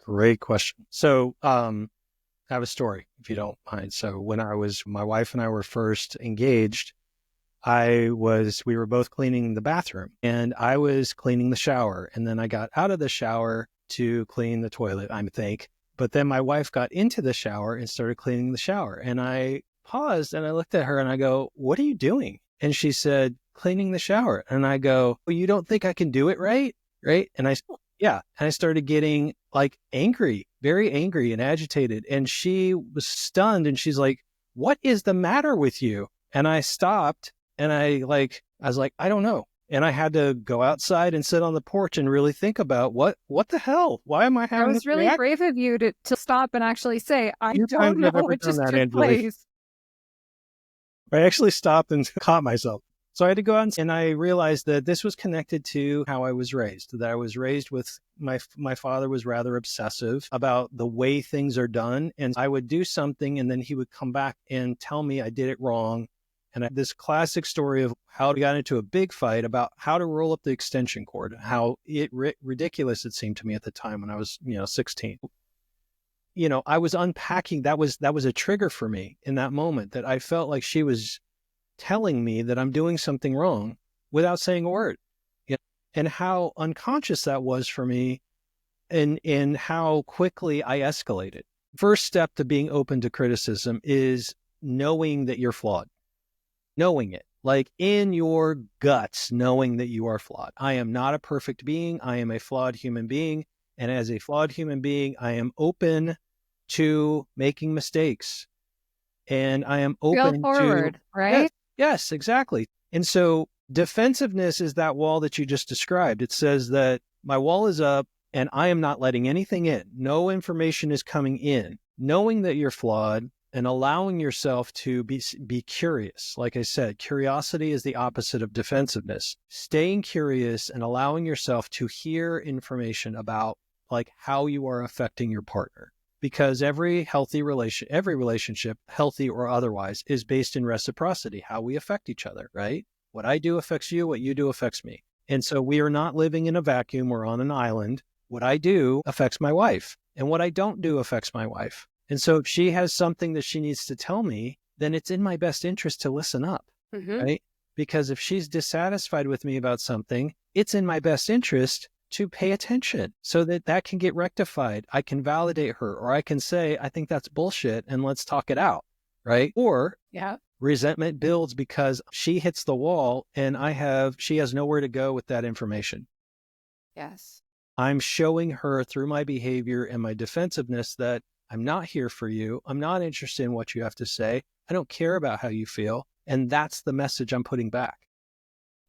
Great question. So, I have a story, if you don't mind. So when my wife and I were first engaged, we were both cleaning the bathroom and I was cleaning the shower. And then I got out of the shower to clean the toilet, I think. But then my wife got into the shower and started cleaning the shower. And I paused and I looked at her and I go, "What are you doing?" And she said, "Cleaning the shower." And I go, "Well, you don't think I can do it right?" Right. And yeah. And I started getting like angry, very angry and agitated. And she was stunned and she's like, "What is the matter with you?" And I stopped and I was like, "I don't know." And I had to go outside and sit on the porch and really think about what the hell? Why am I having That was really brave of you to stop and actually say, I don't know what just took place. I actually stopped and caught myself. So I had to go out and I realized that this was connected to how I was raised, that I was raised with my father was rather obsessive about the way things are done. And I would do something and then he would come back and tell me I did it wrong. And this classic story of how we got into a big fight about how to roll up the extension cord, how ridiculous it seemed to me at the time when I was, 16. I was unpacking. That was a trigger for me in that moment, that I felt like she was telling me that I'm doing something wrong without saying a word. And how unconscious that was for me and how quickly I escalated. First step to being open to criticism is knowing that you're flawed. Knowing it, like in your guts, knowing that you are flawed. I am not a perfect being. I am a flawed human being. And as a flawed human being, I am open to making mistakes. And I am open forward, right? Yes, exactly. And so defensiveness is that wall that you just described. It says that my wall is up and I am not letting anything in. No information is coming in. Knowing that you're flawed and allowing yourself to be curious. Like I said, curiosity is the opposite of defensiveness. Staying curious and allowing yourself to hear information about like how you are affecting your partner. Because every relationship, healthy or otherwise, is based in reciprocity, how we affect each other, right? What I do affects you, what you do affects me. And so we are not living in a vacuum, we're on an island. What I do affects my wife, and what I don't do affects my wife. And so if she has something that she needs to tell me, then it's in my best interest to listen up, right? Because if she's dissatisfied with me about something, it's in my best interest to pay attention so that that can get rectified. I can validate her, or I can say, I think that's bullshit and let's talk it out. Right. Or Yeah. resentment builds because she hits the wall and she has nowhere to go with that information. Yes. I'm showing her through my behavior and my defensiveness that I'm not here for you. I'm not interested in what you have to say. I don't care about how you feel. And that's the message I'm putting back.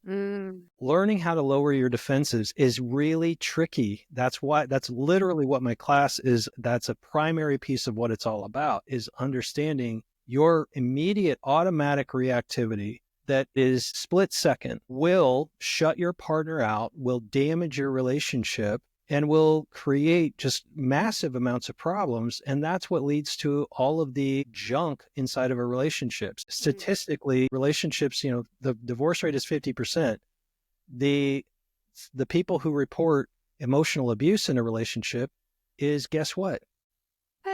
Learning how to lower your defenses is really tricky. That's literally what my class is. That's a primary piece of what it's all about, is understanding your immediate automatic reactivity that is split second will shut your partner out, will damage your relationship, and will create just massive amounts of problems. And that's what leads to all of the junk inside of a relationship. Statistically, relationships, the divorce rate is 50%. The people who report emotional abuse in a relationship is, guess what?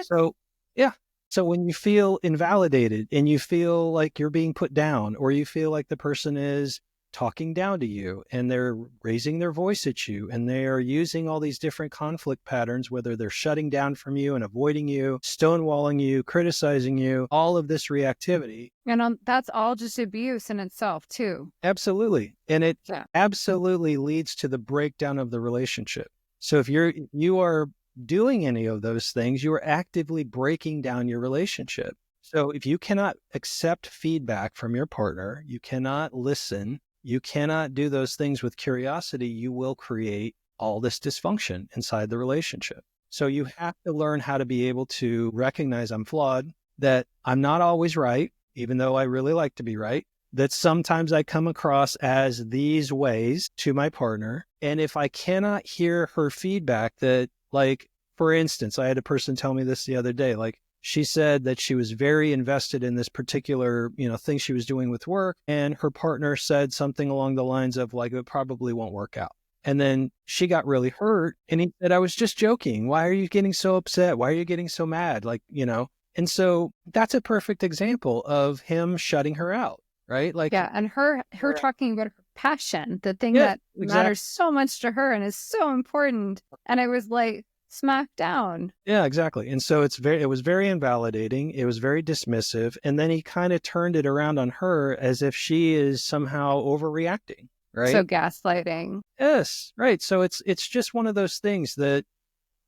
So, yeah. So when you feel invalidated and you feel like you're being put down, or you feel like the person is talking down to you and they're raising their voice at you and they are using all these different conflict patterns, whether they're shutting down from you and avoiding you, stonewalling you, criticizing you, all of this reactivity. And that's all just abuse in itself too. Absolutely. And it absolutely leads to the breakdown of the relationship. So if you are doing any of those things, you are actively breaking down your relationship. So if you cannot accept feedback from your partner, you cannot listen, you cannot do those things with curiosity, you will create all this dysfunction inside the relationship. So you have to learn how to be able to recognize I'm flawed, that I'm not always right, even though I really like to be right, that sometimes I come across as these ways to my partner. And if I cannot hear her feedback, that, like, for instance, I had a person tell me this the other day, like, she said that she was very invested in this particular, thing she was doing with work. And her partner said something along the lines of, like, it probably won't work out. And then she got really hurt. And he said, I was just joking. Why are you getting so upset? Why are you getting so mad? And so that's a perfect example of him shutting her out, right? Like, yeah. And her talking about her passion, the thing that matters so much to her and is so important. And I was like, smack down. Yeah, exactly. And so it was very invalidating. It was very dismissive. And then he kind of turned it around on her as if she is somehow overreacting, right? So gaslighting. Yes, right. So it's just one of those things that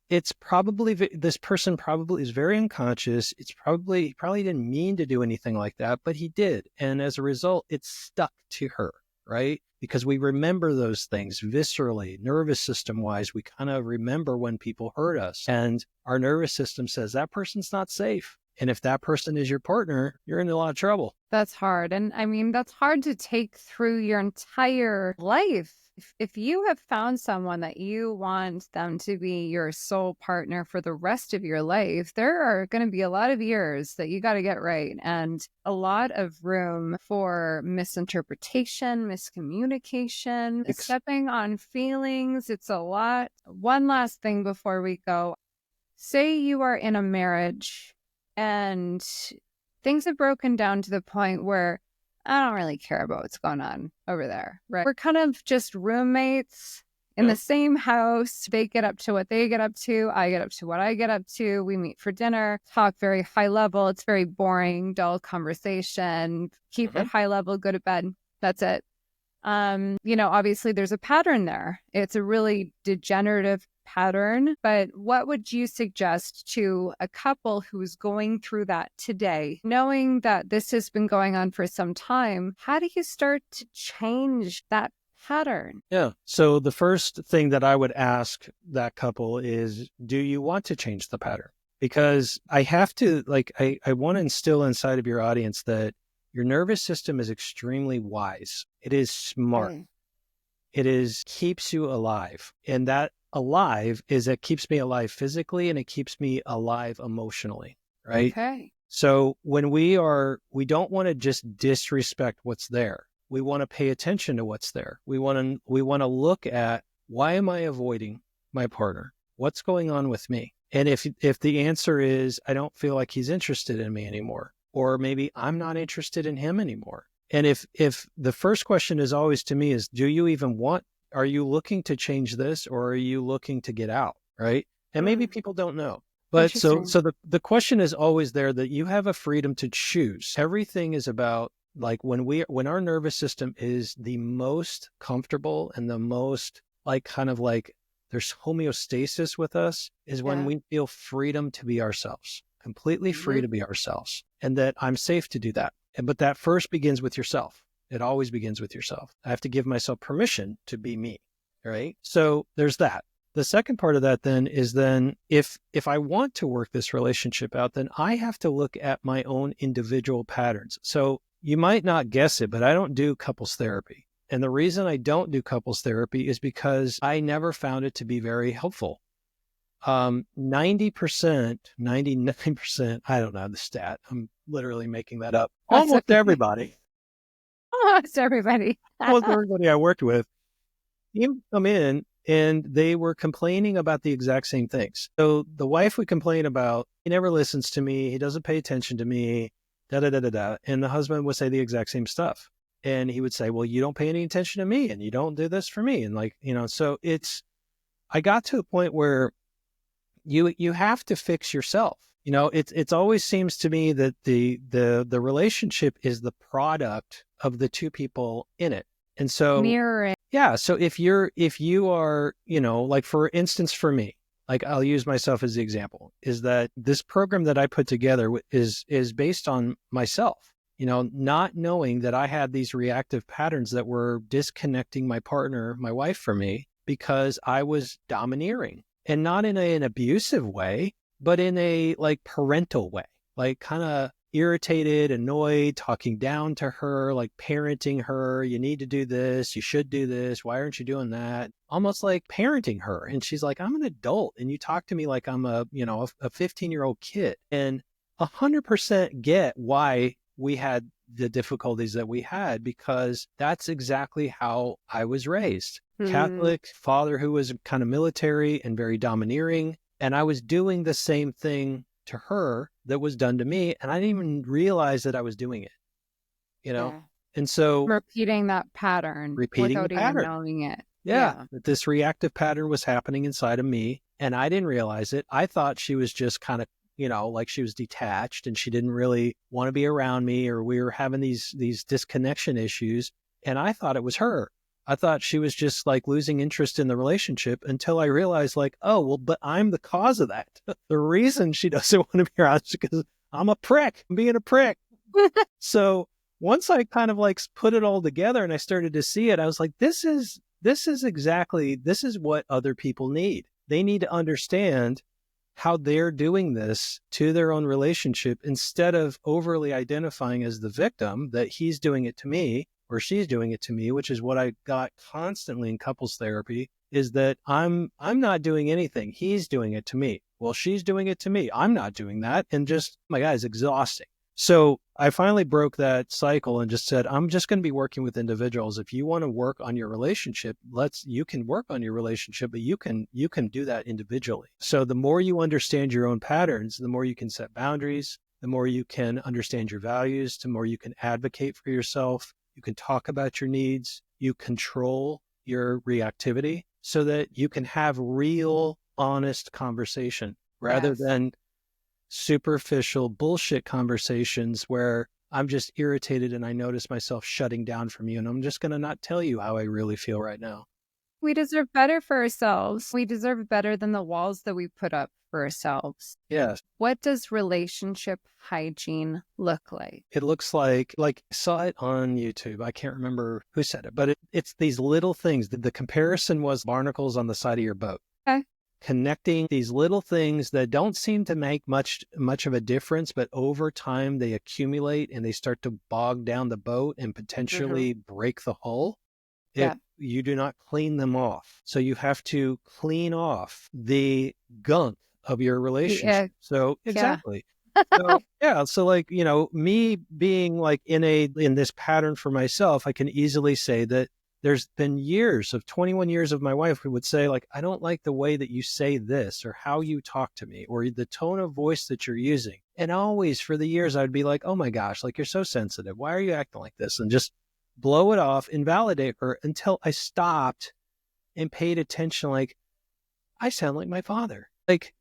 it's probably, this person probably is very unconscious. He probably didn't mean to do anything like that, but he did. And as a result, it stuck to her, right? Because we remember those things viscerally, nervous system wise. We kind of remember when people hurt us, and our nervous system says that person's not safe. And if that person is your partner, you're in a lot of trouble. That's hard. And I mean, that's hard to take through your entire life. If you have found someone that you want them to be your sole partner for the rest of your life, there are going to be a lot of years that you got to get right, and a lot of room for misinterpretation, miscommunication, stepping on feelings. It's a lot. One last thing before we go. Say you are in a marriage and things have broken down to the point where I don't really care about what's going on over there, right? We're kind of just roommates in the same house. They get up to what they get up to. I get up to what I get up to. We meet for dinner, talk very high level. It's very boring, dull conversation. Keep it high level, go to bed. That's it. Obviously there's a pattern there. It's a really degenerative pattern, but what would you suggest to a couple who's going through that today, knowing that this has been going on for some time? How do you start to change that pattern? Yeah. So the first thing that I would ask that couple is, do you want to change the pattern? Because I have to, I want to instill inside of your audience that your nervous system is extremely wise. It is smart. It keeps you alive. And that alive is it keeps me alive physically, and it keeps me alive emotionally, right? Okay. So when we don't want to just disrespect what's there. We want to pay attention to what's there. We want to look at, why am I avoiding my partner? What's going on with me? And if the answer is, I don't feel like he's interested in me anymore, or maybe I'm not interested in him anymore. And if the first question is always to me is, do you even want Are you looking to change this, or are you looking to get out? Right. And maybe people don't know. But Interesting. the question is always there, that you have a freedom to choose. Everything is about, like, when our nervous system is the most comfortable and the most like kind of like there's homeostasis with us, is when Yeah. we feel freedom to be ourselves, completely free Mhm. to be ourselves, and that I'm safe to do that. But that first begins with yourself. It always begins with yourself. I have to give myself permission to be me. Right. So there's that. The second part of that then is, then if I want to work this relationship out, then I have to look at my own individual patterns. So you might not guess it, but I don't do couples therapy. And the reason I don't do couples therapy is because I never found it to be very helpful. 90%, 99%, I don't know the stat. I'm literally making that up. That's Almost okay. everybody, Almost everybody. almost everybody I worked with, you come in and they were complaining about the exact same things. So the wife would complain about, he never listens to me, he doesn't pay attention to me, da da da da da. And the husband would say the exact same stuff. And he would say, well, you don't pay any attention to me and you don't do this for me. And like, so I got to a point where you have to fix yourself. It's always seems to me that the relationship is the product of the two people in it. And so, Mirroring. yeah. So if you are, like, for instance, for me, like, I'll use myself as the example, is that this program that I put together is based on myself, not knowing that I had these reactive patterns that were disconnecting my partner, my wife, from me, because I was domineering, and not in an abusive way, but in a like parental way, like kind of irritated, annoyed, talking down to her, like parenting her. You need to do this. You should do this. Why aren't you doing that? Almost like parenting her. And she's like, I'm an adult and you talk to me like I'm a 15-year-old kid. And 100% get why we had the difficulties that we had, because that's exactly how I was raised. Catholic father who was kind of military and very domineering. And I was doing the same thing to her that was done to me. And I didn't even realize that I was doing it, Yeah. And so Repeating that pattern repeating the without even pattern. knowing it. Yeah. That this reactive pattern was happening inside of me. And I didn't realize it. I thought she was just kind of, like she was detached and she didn't really want to be around me, or we were having these disconnection issues. And I thought it was her. I thought she was just like losing interest in the relationship, until I realized, like, oh, well, but I'm the cause of that. The reason she doesn't want to be around is because I'm a prick. I'm being a prick. So once I kind of like put it all together and I started to see it, I was like, this is what other people need. They need to understand how they're doing this to their own relationship, instead of overly identifying as the victim, that he's doing it to me or she's doing it to me, which is what I got constantly in couples therapy, is that I'm not doing anything. He's doing it to me. Well, she's doing it to me. I'm not doing that. And just, oh my God, it's exhausting. So I finally broke that cycle and just said, I'm just going to be working with individuals. If you want to work on your relationship, you can work on your relationship, but you can do that individually. So the more you understand your own patterns, the more you can set boundaries, the more you can understand your values, the more you can advocate for yourself. You can talk about your needs. You control your reactivity so that you can have real, honest conversation rather than superficial bullshit conversations where I'm just irritated and I notice myself shutting down from you. And I'm just going to not tell you how I really feel right now. We deserve better for ourselves. We deserve better than the walls that we put up for ourselves. Yes. What does relationship hygiene look like? It looks like I saw it on YouTube. I can't remember who said it, but it's these little things. The comparison was barnacles on the side of your boat. Okay. Connecting these little things that don't seem to make much of a difference, but over time they accumulate and they start to bog down the boat and potentially break the hull if you do not clean them off. So you have to clean off the gunk of your relationship. So exactly. So like, me being like in this pattern for myself, I can easily say that there's been years of 21 years of my wife who would say, like, I don't like the way that you say this or how you talk to me or the tone of voice that you're using. And always for the years, I'd be like, oh my gosh, like, you're so sensitive. Why are you acting like this? And just blow it off, invalidate her until I stopped and paid attention, like, I sound like my father. Like,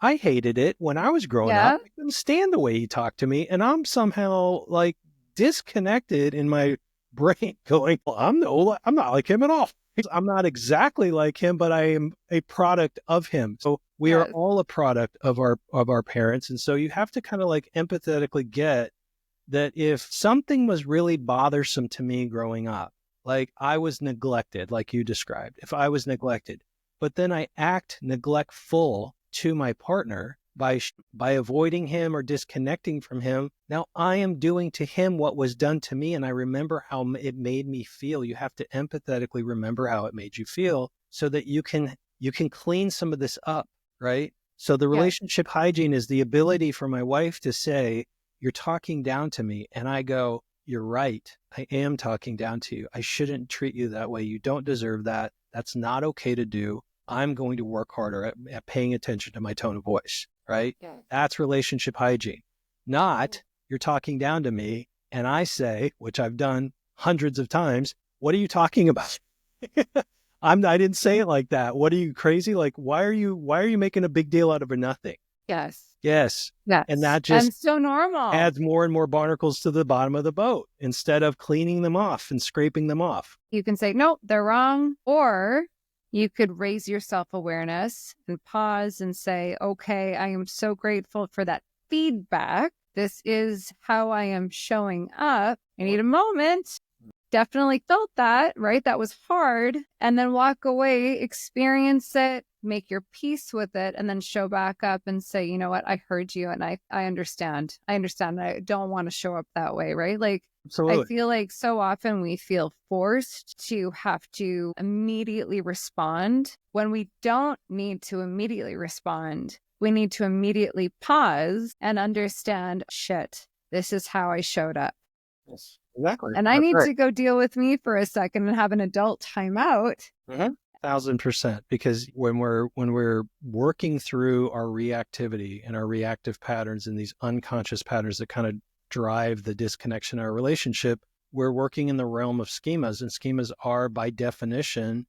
I hated it when I was growing up. Yeah. I couldn't stand the way he talked to me. And I'm somehow like disconnected in my brain going, well, I'm not like him at all. I'm not exactly like him, but I am a product of him. So we are Yes. all a product of our parents. And so you have to kind of like empathetically get that if something was really bothersome to me growing up, like I was neglected, like you described, if I was neglected, but then I act neglectful to my partner by avoiding him or disconnecting from him, now I am doing to him what was done to me, and I remember how it made me feel. You have to empathetically remember how it made you feel so that you can clean some of this up, right? So the Yes. relationship hygiene is the ability for my wife to say, you're talking down to me, and I go, you're right. I am talking down to you. I shouldn't treat you that way. You don't deserve that. That's not okay to do. I'm going to work harder at paying attention to my tone of voice, right? Yeah. That's relationship hygiene. Not you're talking down to me and I say, which I've done hundreds of times, what are you talking about? I didn't say it like that. What are you, crazy? Like, why are you making a big deal out of a nothing? Yes. Yes. Yes. And that And just so normal. adds more and more barnacles to the bottom of the boat instead of cleaning them off and scraping them off. You can say, nope, they're wrong. Or you could raise your self-awareness and pause and say, okay, I am so grateful for that feedback. This is how I am showing up. I need a moment. Definitely felt that, right? That was hard. And then walk away, experience it, make your peace with it, and then show back up and say, you know what? I heard you and I understand. I understand. I don't want to show up that way, right? Like, Absolutely. I feel like so often we feel forced to have to immediately respond when we don't need to immediately respond. We need to immediately pause and understand, shit, this is how I showed up. Yes, exactly. And I need to go deal with me for a second and have an adult timeout. 1,000%. Because when we're working through our reactivity and our reactive patterns and these unconscious patterns that kind of drive the disconnection in our relationship, we're working in the realm of schemas, and schemas are by definition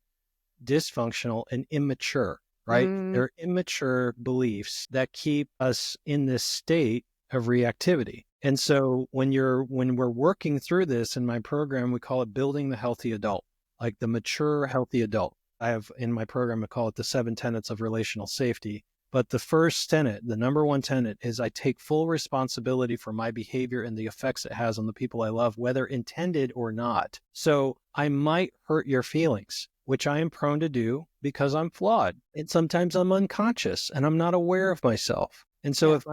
dysfunctional and immature, right? They're immature beliefs that keep us in this state of reactivity. And so when we're working through this in my program, we call it building the healthy adult, like the mature, healthy adult. I have in my program, I call it the 7 tenets of relational safety. But the first tenet, the number one tenet, is I take full responsibility for my behavior and the effects it has on the people I love, whether intended or not. So I might hurt your feelings, which I am prone to do because I'm flawed. And sometimes I'm unconscious and I'm not aware of myself. And so if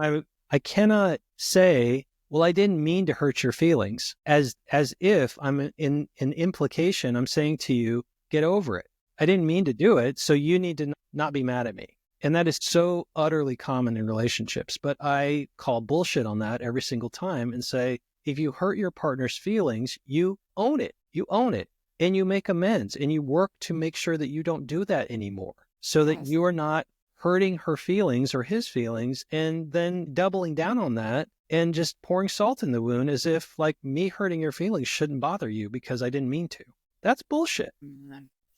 I cannot say, well, I didn't mean to hurt your feelings, as if I'm in an implication, I'm saying to you, get over it. I didn't mean to do it, so you need to not be mad at me. And that is so utterly common in relationships. But I call bullshit on that every single time and say, if you hurt your partner's feelings, you own it. You own it. And you make amends and you work to make sure that you don't do that anymore so that you are not hurting her feelings or his feelings and then doubling down on that and just pouring salt in the wound as if like me hurting your feelings shouldn't bother you because I didn't mean to. That's bullshit.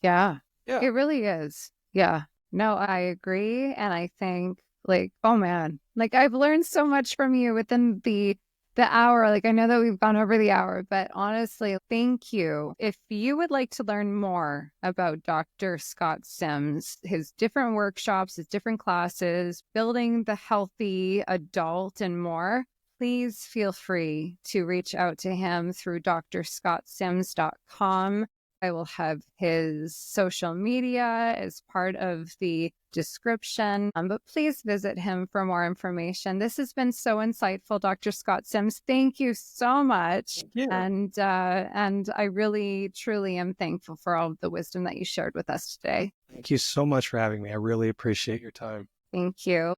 Yeah. Yeah. It really is. Yeah. No, I agree. And I think like, oh man, like I've learned so much from you within the hour. Like I know that we've gone over the hour, but honestly, thank you. If you would like to learn more about Dr. Scott Symes, his different workshops, his different classes, building the healthy adult and more, please feel free to reach out to him through drscottsymes.com. I will have his social media as part of the description, but please visit him for more information. This has been so insightful, Dr. Scott Symes. Thank you so much. And I really, truly am thankful for all of the wisdom that you shared with us today. Thank you so much for having me. I really appreciate your time. Thank you.